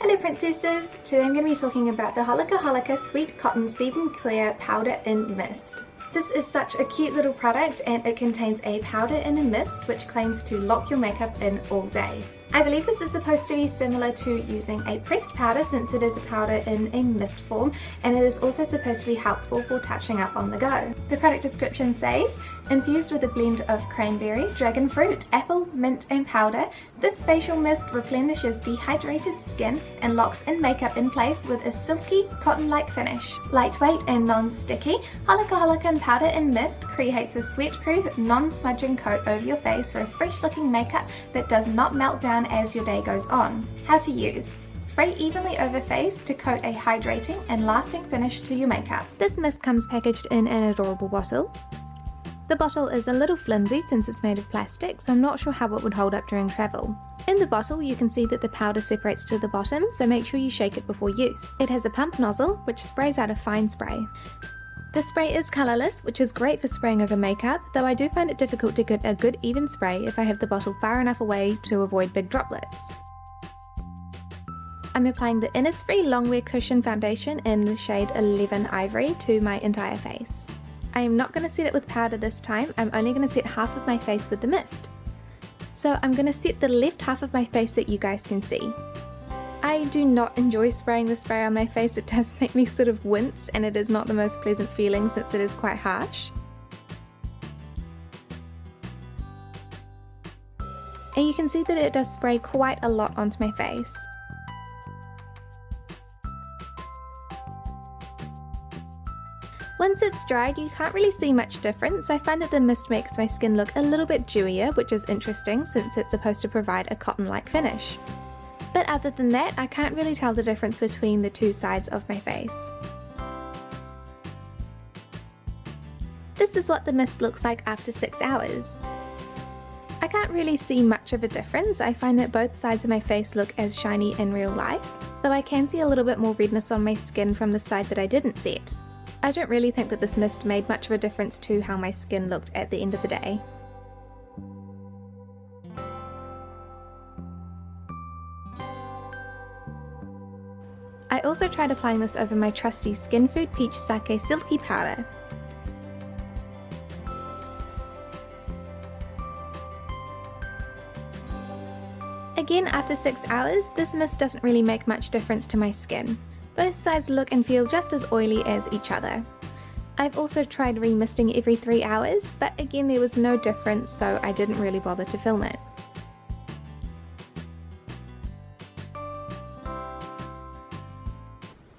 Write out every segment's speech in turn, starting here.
Hello princesses! Today I'm going to be talking about the Holika Holika Sweet Cotton Sebum Clear Powder in Mist. This is such a cute little product and it contains a powder in a mist which claims to lock your makeup in all day. I believe this is supposed to be similar to using a pressed powder since it is a powder in a mist form, and it is also supposed to be helpful for touching up on the go. The product description says, infused with a blend of cranberry, dragon fruit, apple, mint and powder, this facial mist replenishes dehydrated skin and locks in makeup in place with a silky, cotton-like finish. Lightweight and non-sticky, Holika Holika Powder in Mist creates a sweat-proof, non-smudging coat over your face for a fresh-looking makeup that does not melt down as your day goes on. How to use. Spray evenly over face to coat a hydrating and lasting finish to your makeup. This mist comes packaged in an adorable bottle. The bottle is a little flimsy since it's made of plastic, so I'm not sure how it would hold up during travel. In the bottle you can see that the powder separates to the bottom, so make sure you shake it before use. It has a pump nozzle which sprays out a fine spray. The spray is colourless, which is great for spraying over makeup, though I do find it difficult to get a good even spray if I have the bottle far enough away to avoid big droplets. I'm applying the Innisfree Longwear Cushion Foundation in the shade 11 Ivory to my entire face. I am not going to set it with powder this time, I'm only going to set half of my face with the mist. So I'm going to set the left half of my face that you guys can see. I do not enjoy spraying the spray on my face, it does make me sort of wince and it is not the most pleasant feeling since it is quite harsh. And you can see that it does spray quite a lot onto my face. Once it's dried, you can't really see much difference. I find that the mist makes my skin look a little bit dewier, which is interesting since it's supposed to provide a cotton-like finish. But other than that, I can't really tell the difference between the two sides of my face. This is what the mist looks like after 6 hours. I can't really see much of a difference. I find that both sides of my face look as shiny in real life, though I can see a little bit more redness on my skin from the side that I didn't set. I don't really think that this mist made much of a difference to how my skin looked at the end of the day. I also tried applying this over my trusty Skinfood Peach Sake Silky powder. Again, after 6 hours, this mist doesn't really make much difference to my skin. Both sides look and feel just as oily as each other. I've also tried remisting every 3 hours, but again there was no difference, so I didn't really bother to film it.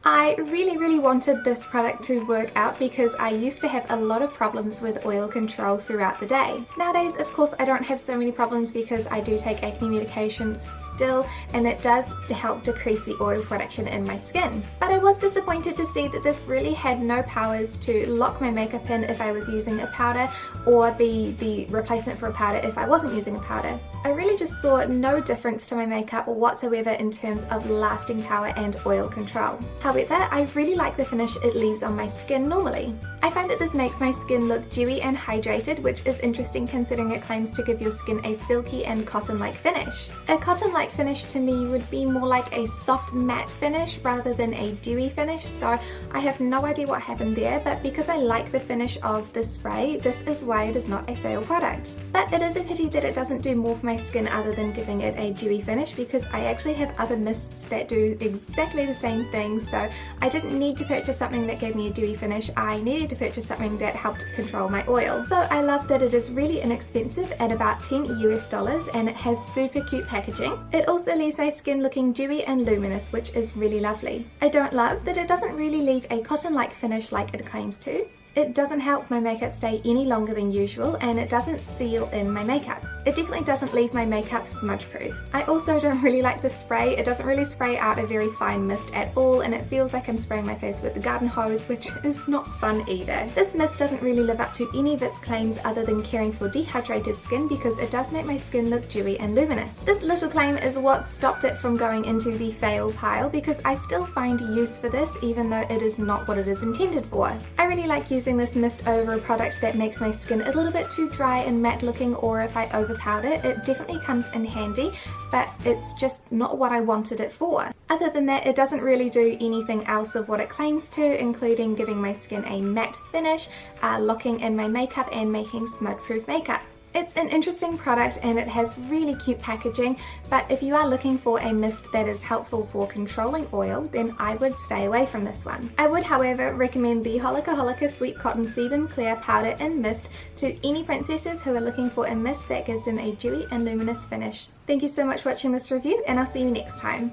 I really wanted this product to work out because I used to have a lot of problems with oil control throughout the day. Nowadays, of course, I don't have so many problems because I do take acne medication still, and that does help decrease the oil production in my skin. But I was disappointed to see that this really had no powers to lock my makeup in if I was using a powder or be the replacement for a powder if I wasn't using a powder. I really just saw no difference to my makeup whatsoever in terms of lasting power and oil control. However, I really like the finish it leaves on my skin normally. I find that this makes my skin look dewy and hydrated, which is interesting considering it claims to give your skin a silky and cotton-like finish. A cotton-like finish to me would be more like a soft matte finish rather than a dewy finish, so I have no idea what happened there, but because I like the finish of this spray, this is why it is not a fail product. But it is a pity that it doesn't do more for my skin other than giving it a dewy finish, because I actually have other mists that do exactly the same thing, so I didn't need to purchase something that gave me a dewy finish. I needed to purchase something that helped control my oil. So I love that it is really inexpensive at about $10 US, and it has super cute packaging. It also leaves my skin looking dewy and luminous, which is really lovely. I don't love that it doesn't really leave a cotton-like finish like it claims to. It doesn't help my makeup stay any longer than usual, and it doesn't seal in my makeup. It definitely doesn't leave my makeup smudge proof. I also don't really like the spray. It doesn't really spray out a very fine mist at all, and it feels like I'm spraying my face with a garden hose, which is not fun either. This mist doesn't really live up to any of its claims other than caring for dehydrated skin, because it does make my skin look dewy and luminous. This little claim is what stopped it from going into the fail pile, because I still find use for this even though it is not what it is intended for. I really like using this mist over a product that makes my skin a little bit too dry and matte looking, or if I over a powder. It definitely comes in handy, but it's just not what I wanted it for. Other than that, it doesn't really do anything else of what it claims to, including giving my skin a matte finish, locking in my makeup and making smudge-proof makeup. It's an interesting product and it has really cute packaging, but if you are looking for a mist that is helpful for controlling oil, then I would stay away from this one. I would, however, recommend the Holika Holika Sweet Cotton Sebum Clear Powder in Mist to any princesses who are looking for a mist that gives them a dewy and luminous finish. Thank you so much for watching this review, and I'll see you next time.